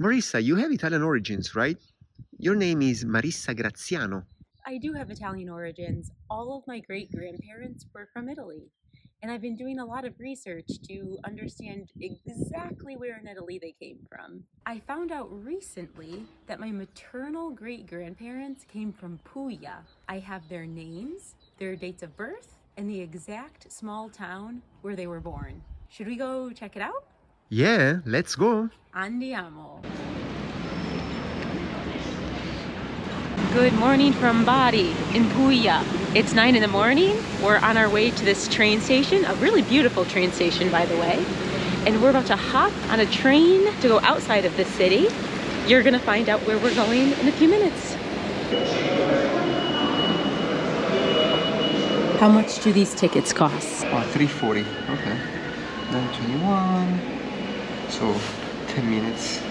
Marissa, you have Italian origins, right? Your name is Marissa Graziano. I do have Italian origins. All of my great-grandparents were from Italy. And I've been doing a lot of research to understand exactly where in Italy they came from. I found out recently that my maternal great-grandparents came from Puglia. I have their names, their dates of birth, and the exact small town where they were born. Should we go check it out? Yeah, let's go. Andiamo. Good morning from Bari in Puglia. It's 9 in the morning. We're on our way to this train station, a really beautiful train station, by the way. And we're about to hop on a train to go outside of the city. You're gonna find out where we're going in a few minutes. How much do these tickets cost? Oh, 340. Okay. 921. So 10 minutes.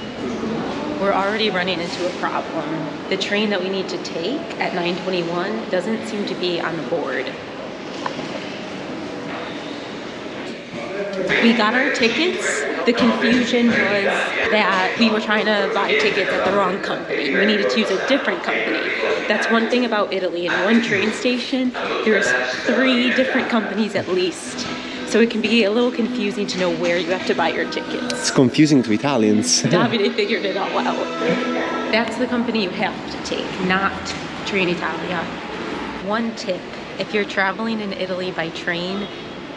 We're already running into a problem. The train that we need to take at 9:21 doesn't seem to be on the board. We got our tickets. The confusion was that we were trying to buy tickets at the wrong company. We needed to use a different company. That's one thing about Italy. In one train station, there's 3 different companies at least. So it can be a little confusing to know where you have to buy your tickets. It's confusing to Italians. Davide figured it all out. That's the company you have to take, not Trenitalia. One tip, if you're traveling in Italy by train,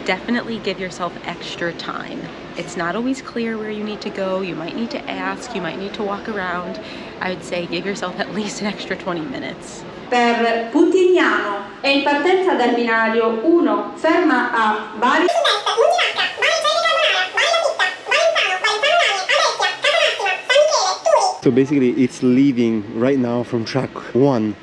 definitely give yourself extra time. It's not always clear where you need to go. You might need to ask, you might need to walk around. I would say give yourself at least an extra 20 minutes. Per Putignano è in partenza dal binario 1, ferma a Bari. So basically it's leaving right now from track 1.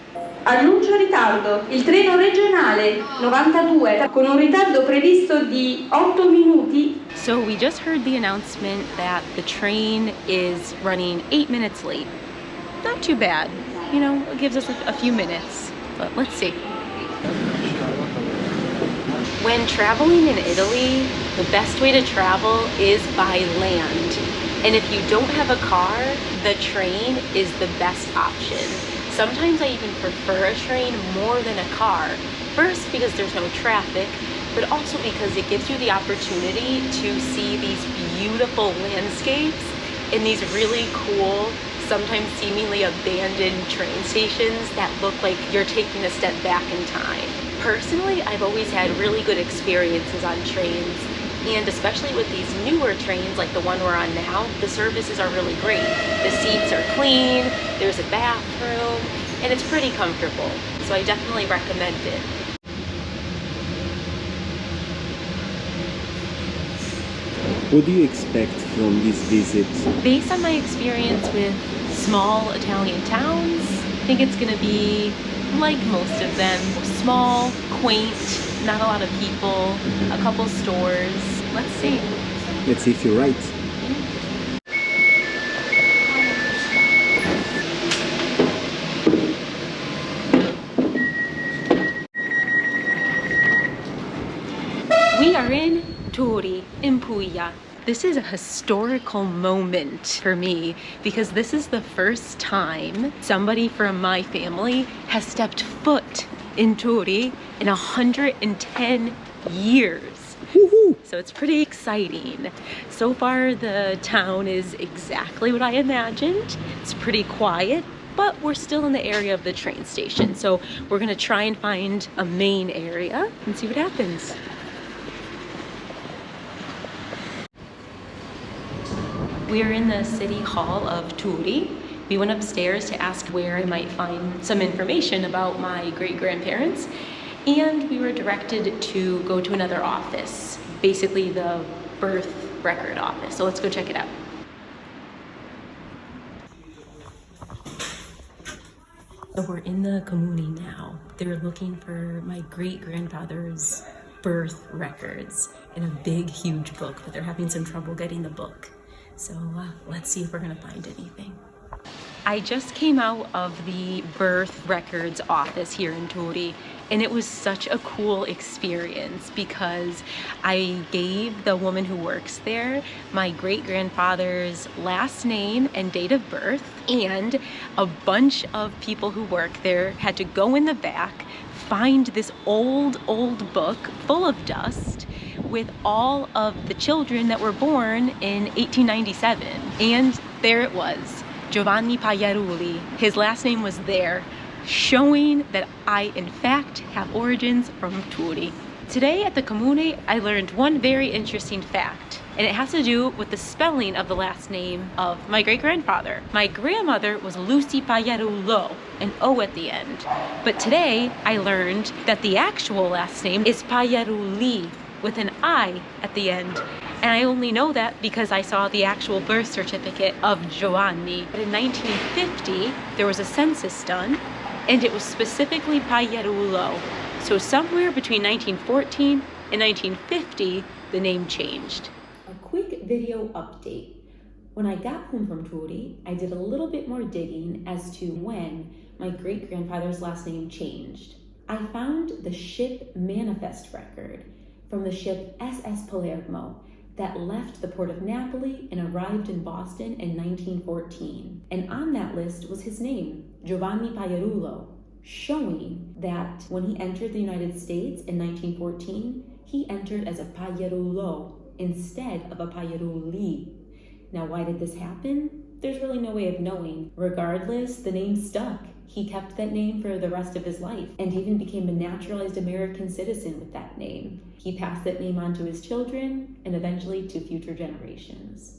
Annuncio ritardo. Il treno regionale 92 con un ritardo previsto di 8 minuti. So we just heard the announcement that the train is running 8 minutes late. Not too bad. You know, it gives us a few minutes, but let's see. When traveling in Italy, the best way to travel is by land. And if you don't have a car, the train is the best option. Sometimes I even prefer a train more than a car. First, because there's no traffic, but also because it gives you the opportunity to see these beautiful landscapes in these really cool, sometimes seemingly abandoned train stations that look like you're taking a step back in time. Personally, I've always had really good experiences on trains, and especially with these newer trains like the one we're on now, the services are really great. The seats are clean, there's a bathroom, and it's pretty comfortable. So I definitely recommend it. What do you expect from this visit? Based on my experience with small Italian towns, I think it's gonna be like most of them. Small, quaint, not a lot of people, a couple stores. Let's see. Let's see if you're right. We are in Turi, in Puglia. This is a historical moment for me because this is the first time somebody from my family has stepped foot in Turi in 110 years. Woohoo! So it's pretty exciting. So far the town is exactly what I imagined. It's pretty quiet, but we're still in the area of the train station. So we're gonna try and find a main area and see what happens. We are in the city hall of Turi. We went upstairs to ask where I might find some information about my great-grandparents, and we were directed to go to another office, basically the birth record office. So let's go check it out. So we're in the comune now. They're looking for my great-grandfather's birth records in a big, huge book, but they're having some trouble getting the book. So let's see if we're gonna find anything. I just came out of the birth records office here in Turi, And it was such a cool experience because I gave the woman who works there my great-grandfather's last name and date of birth, and a bunch of people who work there had to go in the back, find this old book full of dust with all of the children that were born in 1897. And there it was, Giovanni Pagliarulli. His last name was there, showing that I in fact have origins from Turi. Today at the Comune, I learned one very interesting fact, and it has to do with the spelling of the last name of my great-grandfather. My grandmother was Lucy Pagliarullo, an O at the end. But today I learned that the actual last name is Pagliarulli, with an I at the end. And I only know that because I saw the actual birth certificate of Giovanni. But in 1950, there was a census done, and it was specifically Pagliarullo. So somewhere between 1914 and 1950, the name changed. A quick video update. When I got home from Turi, I did a little bit more digging as to when my great-grandfather's last name changed. I found the ship manifest record from the ship SS Palermo that left the port of Napoli and arrived in Boston in 1914. And on that list was his name, Giovanni Pagliarullo, showing that when he entered the United States in 1914, he entered as a Pagliarullo instead of a Pagliarulli. Now, why did this happen? There's really no way of knowing. Regardless, the name stuck. He kept that name for the rest of his life and even became a naturalized American citizen with that name. He passed that name on to his children and eventually to future generations.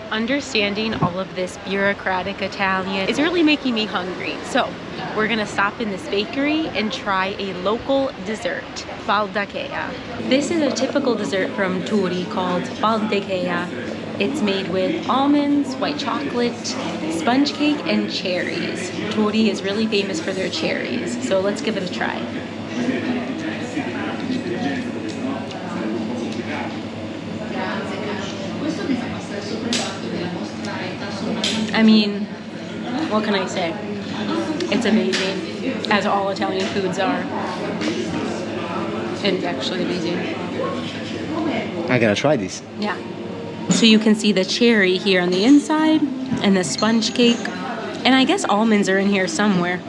Understanding all of this bureaucratic Italian is really making me hungry. So we're gonna stop in this bakery and try a local dessert, Baldacchea. This is a typical dessert from Turi called Baldacchea. It's made with almonds, white chocolate, sponge cake, and cherries. Turi is really famous for their cherries, so let's give it a try. I mean, what can I say? It's amazing, as all Italian foods are. It's actually amazing. I gotta try this. Yeah. So you can see the cherry here on the inside and the sponge cake. And I guess almonds are in here somewhere.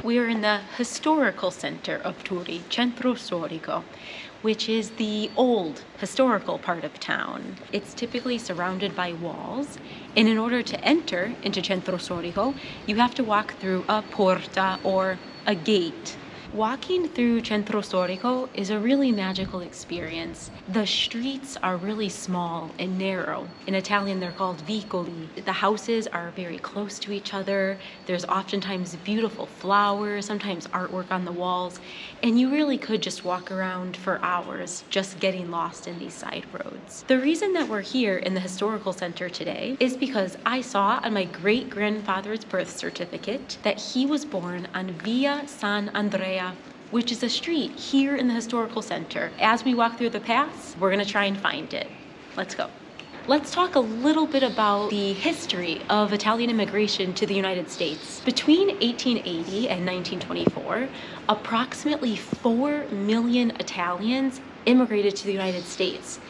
We are in the historical center of Turi, Centro Storico, which is the old historical part of town. It's typically surrounded by walls, and in order to enter into Centro Storico, you have to walk through a porta or a gate. Walking through Centro Storico is a really magical experience. The streets are really small and narrow. In Italian, they're called vicoli. The houses are very close to each other. There's oftentimes beautiful flowers, sometimes artwork on the walls, and you really could just walk around for hours just getting lost in these side roads. The reason that we're here in the historical center today is because I saw on my great-grandfather's birth certificate that he was born on Via San Andrea, which is a street here in the historical center. As we walk through the paths, we're gonna try and find it. Let's go. Let's talk a little bit about the history of Italian immigration to the United States. Between 1880 and 1924, approximately 4 million Italians immigrated to the United States,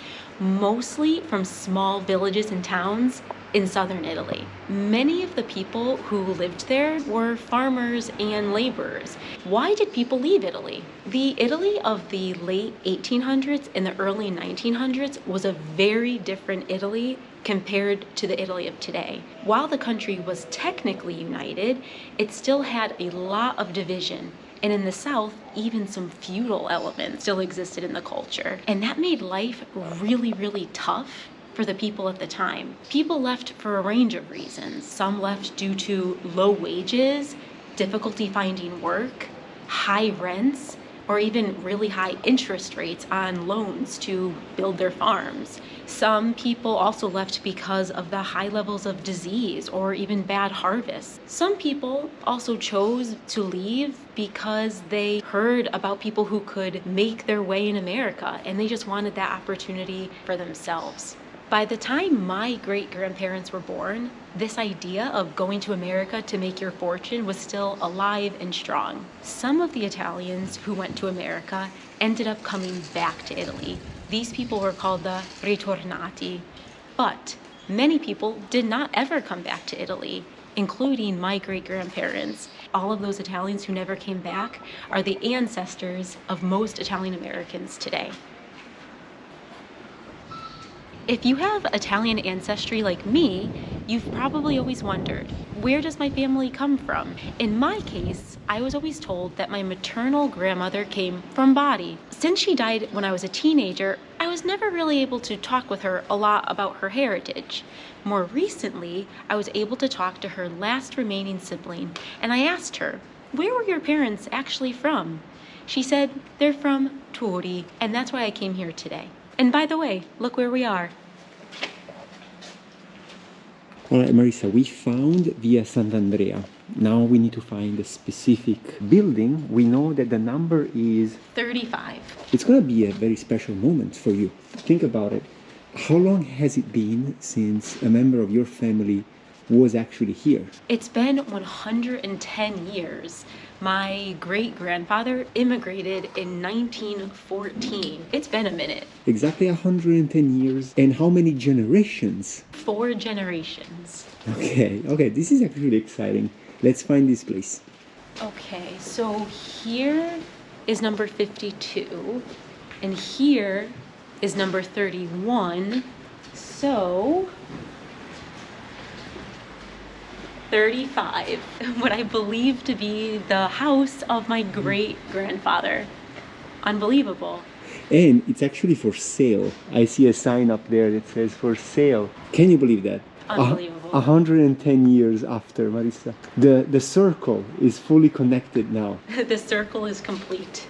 mostly from small villages and towns in southern Italy. Many of the people who lived there were farmers and laborers. Why did people leave Italy? The Italy of the late 1800s and the early 1900s was a very different Italy compared to the Italy of today. While the country was technically united, it still had a lot of division. And in the South, even some feudal elements still existed in the culture. And that made life really, really tough for the people at the time. People left for a range of reasons. Some left due to low wages, difficulty finding work, high rents, or even really high interest rates on loans to build their farms. Some people also left because of the high levels of disease or even bad harvests. Some people also chose to leave because they heard about people who could make their way in America and they just wanted that opportunity for themselves. By the time my great-grandparents were born, this idea of going to America to make your fortune was still alive and strong. Some of the Italians who went to America ended up coming back to Italy. These people were called the ritornati. But many people did not ever come back to Italy, including my great-grandparents. All of those Italians who never came back are the ancestors of most Italian Americans today. If you have Italian ancestry like me, you've probably always wondered, where does my family come from? In my case, I was always told that my maternal grandmother came from Bari. Since she died when I was a teenager, I was never really able to talk with her a lot about her heritage. More recently, I was able to talk to her last remaining sibling, and I asked her, where were your parents actually from? She said, they're from Turi, and that's why I came here today. And by the way, look where we are. All right, Marissa, we found Via Sant'Andrea. Now we need to find a specific building. We know that the number is 35. It's going to be a very special moment for you. Think about it. How long has it been since a member of your family was actually here? It's been 110 years. My great-grandfather immigrated in 1914. It's been a minute. Exactly 110 years. And how many generations? 4 generations. Okay, this is actually exciting. Let's find this place. Okay, so here is number 52, and here is number 31. So 35, what I believe to be the house of my great-grandfather. Unbelievable. And it's actually for sale. I see a sign up there that says for sale. Can you believe that? Unbelievable. 110 years after, Marissa. The circle is fully connected now. The circle is complete.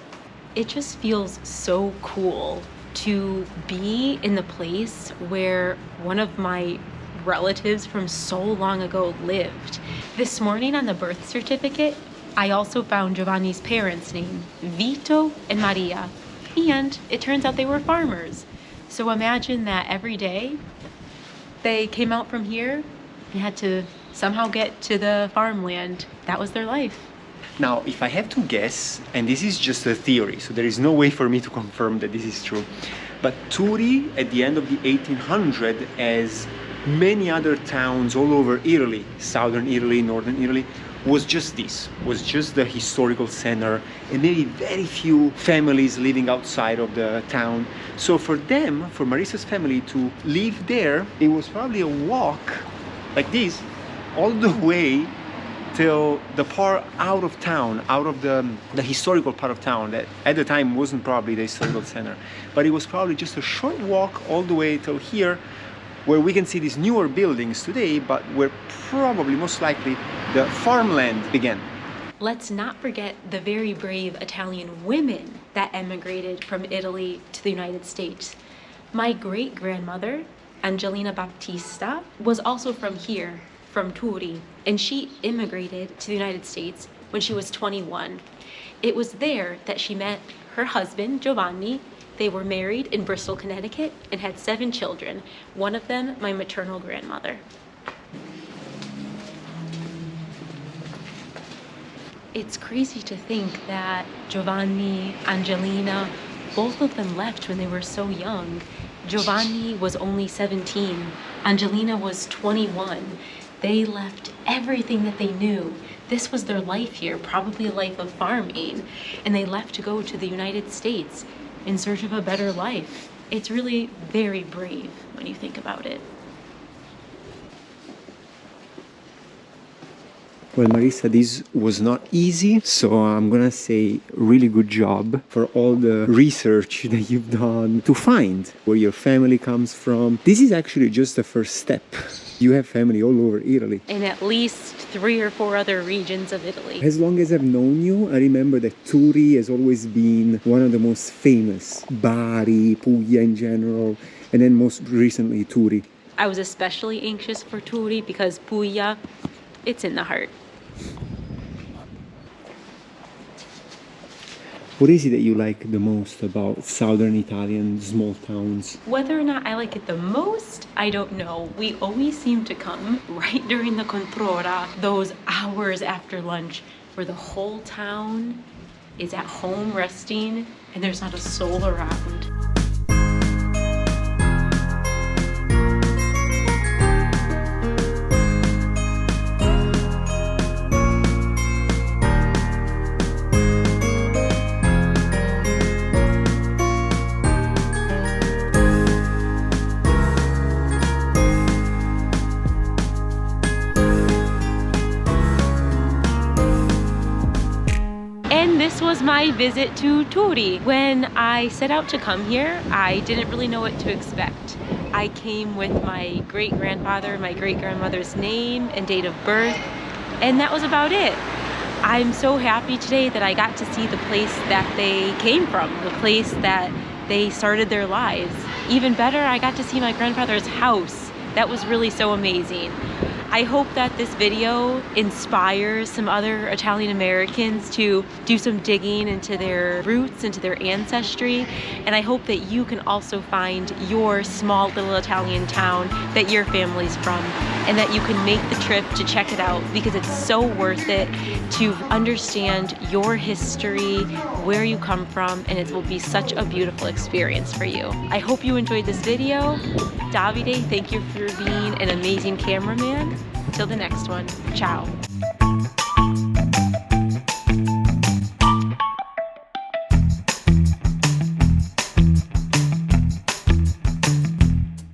It just feels so cool to be in the place where one of my relatives from so long ago lived. This morning on the birth certificate, I also found Giovanni's parents' name, Vito and Maria, and it turns out they were farmers. So imagine that every day they came out from here and had to somehow get to the farmland. That was their life. Now, if I have to guess, and this is just a theory, so there is no way for me to confirm that this is true, but Turi at the end of the 1800s, as many other towns all over Italy, southern Italy, northern Italy, was just the historical center, and maybe very few families living outside of the town. So for them, for Marissa's family to live there, it was probably a walk like this, all the way till the part out of town, out of the historical part of town that at the time wasn't probably the historical center, but it was probably just a short walk all the way till here, where we can see these newer buildings today, but where probably most likely the farmland began. Let's not forget the very brave Italian women that emigrated from Italy to the United States. My great-grandmother, Angelina Baptista, was also from here, from Turi, and she immigrated to the United States when she was 21. It was there that she met her husband, Giovanni. They were married in Bristol, Connecticut, and had 7 children, one of them my maternal grandmother. It's crazy to think that Giovanni, Angelina, both of them left when they were so young. Giovanni was only 17, Angelina was 21. They left everything that they knew. This was their life here, probably a life of farming, and they left to go to the United States in search of a better life. It's really very brave when you think about it. Well, Marissa, this was not easy, so I'm gonna say really good job for all the research that you've done to find where your family comes from. This is actually just the first step. You have family all over Italy. In at least 3 or 4 other regions of Italy. As long as I've known you, I remember that Turi has always been one of the most famous. Bari, Puglia in general, and then most recently Turi. I was especially anxious for Turi because Puglia, it's in the heart. What is it that you like the most about southern Italian small towns? Whether or not I like it the most, I don't know. We always seem to come right during the Controra, those hours after lunch where the whole town is at home resting and there's not a soul around. This was my visit to Turi. When I set out to come here, I didn't really know what to expect. I came with my great-grandfather, my great-grandmother's name and date of birth, and that was about it. I'm so happy today that I got to see the place that they came from, the place that they started their lives. Even better, I got to see my grandfather's house. That was really so amazing. I hope that this video inspires some other Italian Americans to do some digging into their roots, into their ancestry, and I hope that you can also find your small little Italian town that your family's from, and that you can make the trip to check it out, because it's so worth it to understand your history, where you come from, and it will be such a beautiful experience for you. I hope you enjoyed this video. Davide, thank you for being an amazing cameraman. Till the next one, ciao.